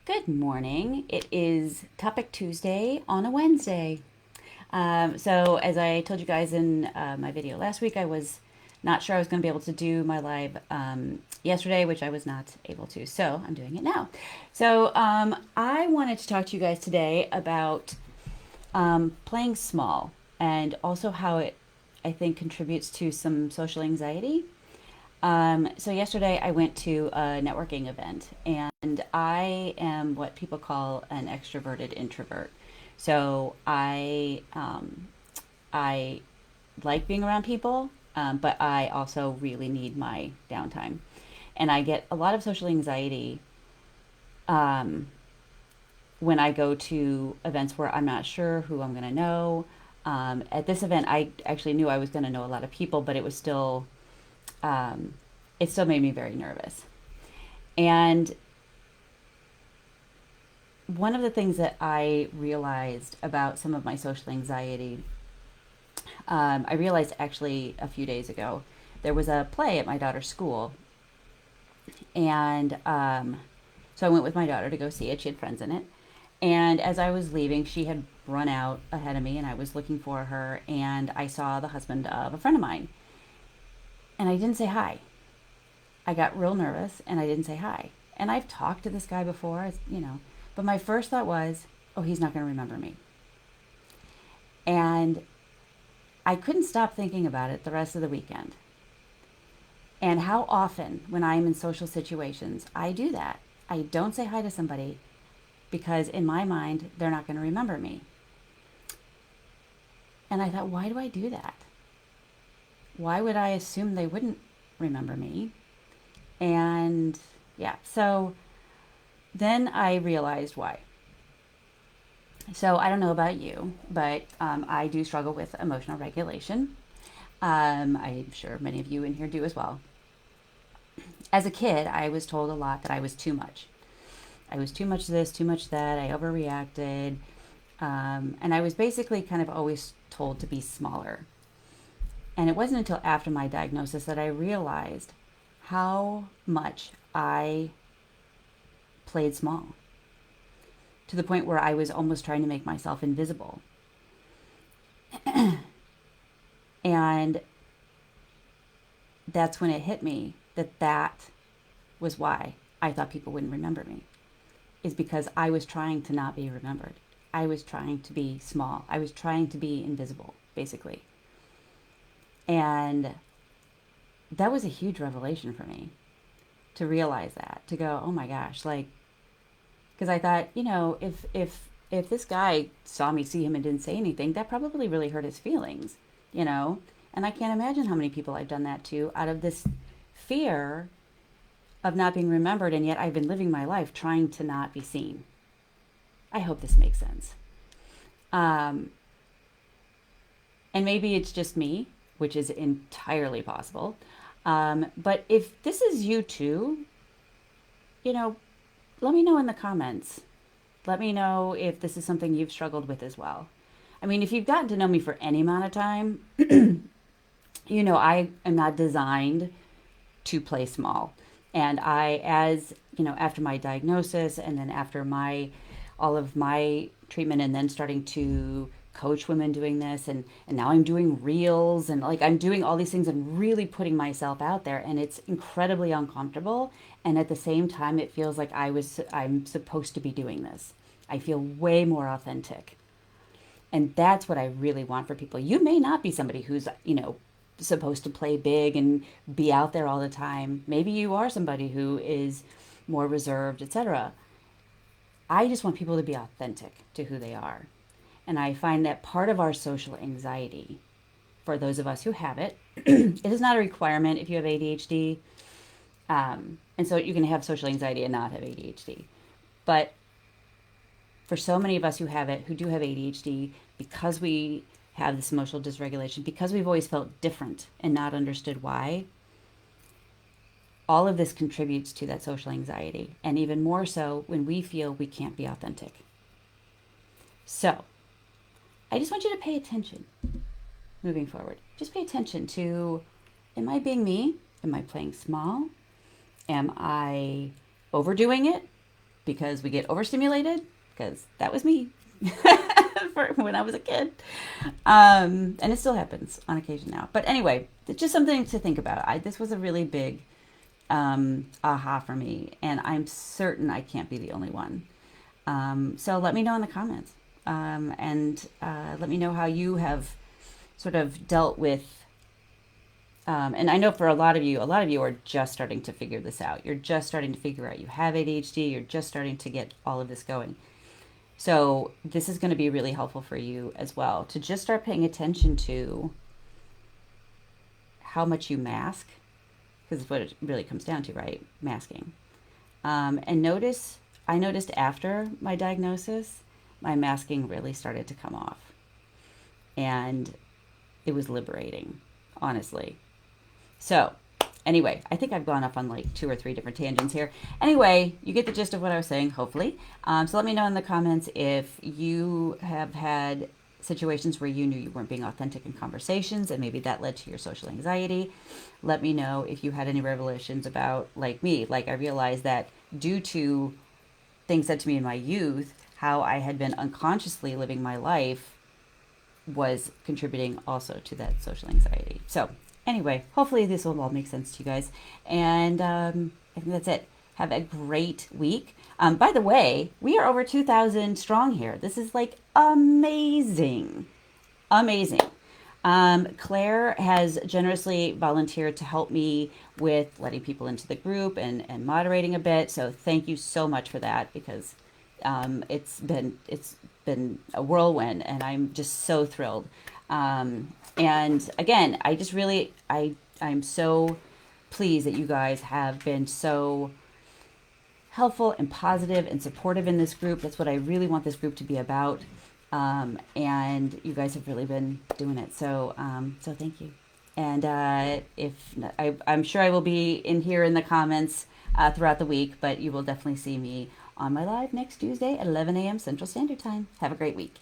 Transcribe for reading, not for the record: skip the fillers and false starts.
Good morning. It is Topic Tuesday on a Wednesday. So, as I told you guys in my video last week, I was not sure I was going to be able to do my live yesterday, which I was not able to. So, I'm doing it now. So, I wanted to talk to you guys today about playing small and also how it, I think, contributes to some social anxiety. So yesterday I went to a networking event and I am what people call an extroverted introvert. So I like being around people, but I also really need my downtime. And I get a lot of social anxiety um, when I go to events where I'm not sure who I'm going to know. At this event, I actually knew I was going to know a lot of people, but um, it still made me very nervous. And one of the things that I realized about some of my social anxiety, I realized actually a few days ago, there was a play at my daughter's school. And so I went with my daughter to go see it. She had friends in it. And as I was leaving, she had run out ahead of me, and I was looking for her. And I saw the husband of a friend of mine. And I didn't say hi. I got real nervous, and I didn't say hi. And I've talked to this guy before, but my first thought was, oh, he's not going to remember me. And I couldn't stop thinking about it the rest of the weekend. And how often, when I'm in social situations, I do that. I don't say hi to somebody because in my mind, they're not going to remember me. And I thought, why do I do that? Why would I assume they wouldn't remember me? And yeah, so then I realized why. So I don't know about you, but I do struggle with emotional regulation. I'm sure many of you in here do as well. As a kid, I was told a lot that I was too much. I was too much this, too much that. I overreacted. And I was basically kind of always told to be smaller. And it wasn't until after my diagnosis that I realized how much I played small to the point where I was almost trying to make myself invisible. And that's when it hit me that that was why I thought people wouldn't remember me, is because I was trying to not be remembered. I was trying to be small. I was trying to be invisible, basically. And that was a huge revelation for me to realize that, to go, oh my gosh, like, because I thought, if this guy saw me see him and didn't say anything, that probably really hurt his feelings, you know? And I can't imagine how many people I've done that to out of this fear of not being remembered, and yet I've been living my life trying to not be seen. I hope this makes sense. Um, and maybe it's just me, which is entirely possible. But if this is you too, you know, let me know in the comments. Let me know if this is something you've struggled with as well. I mean, if you've gotten to know me for any amount of time, I am not designed to play small. And after my diagnosis and then after all of my treatment and then starting to coach women doing this and now I'm doing reels and like I'm doing all these things and really putting myself out there, and it's incredibly uncomfortable, and at the same time it feels like I'm supposed to be doing this. I feel way more authentic. And that's what I really want for people. You may not be somebody who's, supposed to play big and be out there all the time. Maybe you are somebody who is more reserved, etc. I just want people to be authentic to who they are. And I find that part of our social anxiety, for those of us who have it, it is not a requirement if you have ADHD. And so you can have social anxiety and not have ADHD. But for so many of us who have it, who do have ADHD, because we have this emotional dysregulation, because we've always felt different and not understood why, all of this contributes to that social anxiety. And even more so when we feel we can't be authentic. So I just want you to pay attention moving forward. Just pay attention to, am I being me? Am I playing small? Am I overdoing it? because we get overstimulated, because that was me for when I was a kid. And it still happens on occasion now. But anyway, it's just something to think about. This was a really big aha for me, and I'm certain I can't be the only one. So let me know in the comments, and let me know how you have sort of dealt with. And I know for a lot of you are just starting to figure this out. You're just starting to figure out you have ADHD. You're just starting to get all of this going. So this is going to be really helpful for you as well, to just start paying attention to how much you mask, because it's what it really comes down to, right? Masking. And I noticed after my diagnosis, my masking really started to come off. And it was liberating, honestly. So, anyway, I think I've gone off on like 2 or 3 different tangents here. Anyway, you get the gist of what I was saying, hopefully. So let me know in the comments if you have had situations where you knew you weren't being authentic in conversations and maybe that led to your social anxiety. Let me know if you had any revelations about, like me, like I realized that due to things said to me in my youth, how I had been unconsciously living my life was contributing also to that social anxiety. So anyway, hopefully this will all make sense to you guys. And I think that's it. Have a great week. By the way, we are over 2,000 strong here. This is like amazing. Amazing. Claire has generously volunteered to help me with letting people into the group and moderating a bit. So thank you so much for that, because it's been a whirlwind, and I'm just so thrilled. And again, I'm so pleased that you guys have been so helpful and positive and supportive in this group. That's what I really want this group to be about. And you guys have really been doing it. So thank you. And I'm sure I will be in here in the comments throughout the week, but you will definitely see me on my live next Tuesday at 11 a.m. Central Standard Time. Have a great week.